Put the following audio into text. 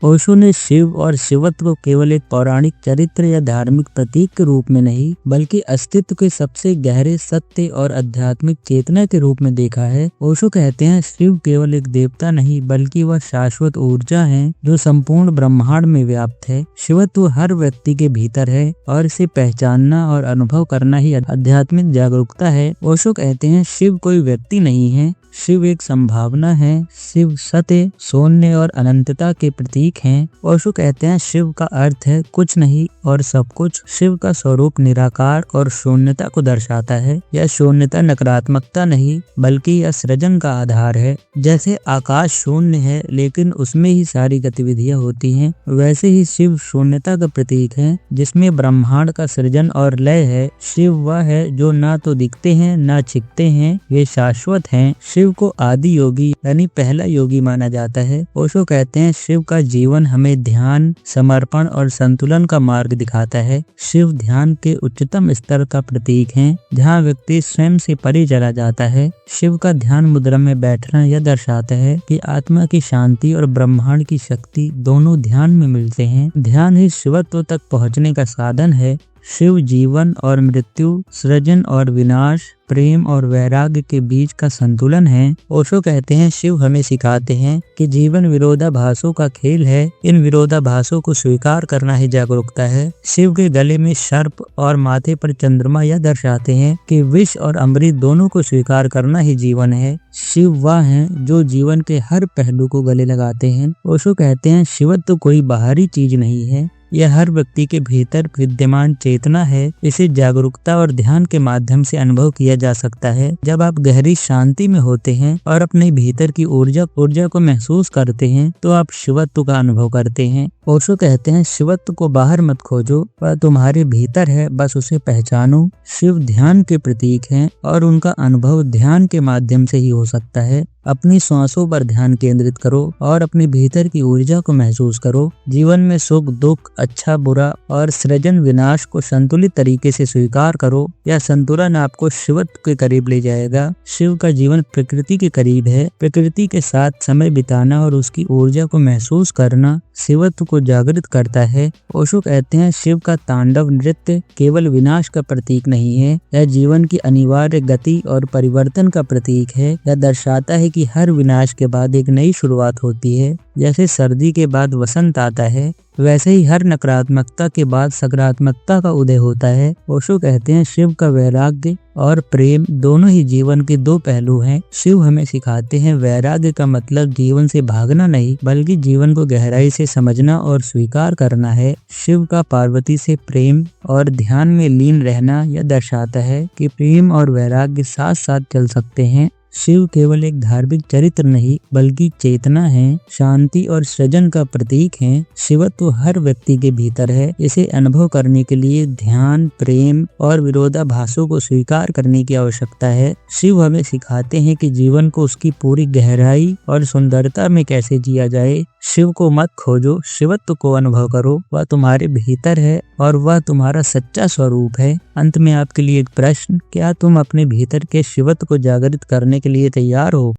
ओशो ने शिव और शिवत्व को केवल एक पौराणिक चरित्र या धार्मिक प्रतीक के रूप में नहीं, बल्कि अस्तित्व के सबसे गहरे सत्य और आध्यात्मिक चेतना के रूप में देखा है। ओशो कहते हैं, शिव केवल एक देवता नहीं, बल्कि वह शाश्वत ऊर्जा है जो संपूर्ण ब्रह्मांड में व्याप्त है। शिवत्व हर व्यक्ति के भीतर है और इसे पहचानना और अनुभव करना ही आध्यात्मिक जागरूकता है। ओशो कहते हैं, शिव कोई व्यक्ति नहीं है, शिव एक संभावना है। शिव सत्य, शून्य और अनंतता के प्रतीक हैं। ओशो कहते हैं, शिव का अर्थ है कुछ नहीं और सब कुछ। शिव का स्वरूप निराकार और शून्यता को दर्शाता है। यह शून्यता नकारात्मकता नहीं, बल्कि यह सृजन का आधार है। जैसे आकाश शून्य है लेकिन उसमें ही सारी गतिविधियां होती हैं, वैसे ही शिव शून्यता का प्रतीक है जिसमें ब्रह्मांड का सृजन और लय है। शिव वह है जो ना तो दिखते हैं ना छिपते हैं, वे शाश्वत हैं। शिव को आदि योगी यानी पहला योगी माना जाता है। ओशो कहते हैं, शिव का जीवन हमें ध्यान, समर्पण और संतुलन का मार्ग दिखाता है। शिव ध्यान के उच्चतम स्तर का प्रतीक है, जहाँ व्यक्ति स्वयं से परे चला जाता है। शिव का ध्यान मुद्रा में बैठना यह दर्शाता है कि आत्मा की शांति और ब्रह्मांड की शक्ति दोनों ध्यान में मिलते हैं। ध्यान ही शिवत्व तक पहुँचने का साधन है। शिव जीवन और मृत्यु, सृजन और विनाश, प्रेम और वैराग्य के बीच का संतुलन है। ओशो कहते हैं, शिव हमें सिखाते हैं कि जीवन विरोधाभासों का खेल है। इन विरोधाभासों को स्वीकार करना ही जागरूकता है। शिव के गले में सर्प और माथे पर चंद्रमा यह दर्शाते हैं कि विष और अमृत दोनों को स्वीकार करना ही जीवन है। शिव वह हैं जो जीवन के हर पहलू को गले लगाते हैं। ओशो कहते हैं, शिवत्व कोई बाहरी चीज नहीं है, यह हर व्यक्ति के भीतर विद्यमान चेतना है। इसे जागरूकता और ध्यान के माध्यम से अनुभव किया जा सकता है। जब आप गहरी शांति में होते हैं और अपने भीतर की ऊर्जा को महसूस करते हैं, तो आप शिवत्व का अनुभव करते हैं। ओशो कहते हैं, शिवत्व को बाहर मत खोजो, वह तुम्हारे भीतर है, बस उसे पहचानो। शिव ध्यान के प्रतीक हैं और उनका अनुभव ध्यान के माध्यम से ही हो सकता है। अपनी सांसों पर ध्यान केंद्रित करो और अपने भीतर की ऊर्जा को महसूस करो। जीवन में सुख दुख, अच्छा बुरा और सृजन विनाश को संतुलित तरीके से स्वीकार करो। यह संतुलन आपको शिवत्व के करीब ले जाएगा। शिव का जीवन प्रकृति के करीब है। प्रकृति के साथ समय बिताना और उसकी ऊर्जा को महसूस करना शिवत्व को जागृत करता है। ओशो कहते हैं, शिव का तांडव नृत्य केवल विनाश का प्रतीक नहीं है, यह जीवन की अनिवार्य गति और परिवर्तन का प्रतीक है। यह दर्शाता है कि हर विनाश के बाद एक नई शुरुआत होती है। जैसे सर्दी के बाद वसंत आता है, वैसे ही हर नकारात्मकता के बाद सकारात्मकता का उदय होता है। ओशो कहते हैं, शिव का वैराग्य और प्रेम दोनों ही जीवन के दो पहलू हैं। शिव हमें सिखाते हैं, वैराग्य का मतलब जीवन से भागना नहीं, बल्कि जीवन को गहराई से समझना और स्वीकार करना है। शिव का पार्वती से प्रेम और ध्यान में लीन रहना यह दर्शाता है कि प्रेम और वैराग्य साथ साथ चल सकते हैं। शिव केवल एक धार्मिक चरित्र नहीं, बल्कि चेतना है, शांति और सृजन का प्रतीक है। शिवत्व हर व्यक्ति के भीतर है। इसे अनुभव करने के लिए ध्यान, प्रेम और विरोधाभासों को स्वीकार करने की आवश्यकता है। शिव हमें सिखाते हैं कि जीवन को उसकी पूरी गहराई और सुंदरता में कैसे जिया जाए। शिव को मत खोजो, शिवत्व को अनुभव करो। वह तुम्हारे भीतर है और वह तुम्हारा सच्चा स्वरूप है। अंत में आपके लिए एक प्रश्न, क्या तुम अपने भीतर के शिवत्व को जागृत करने के लिए तैयार हो?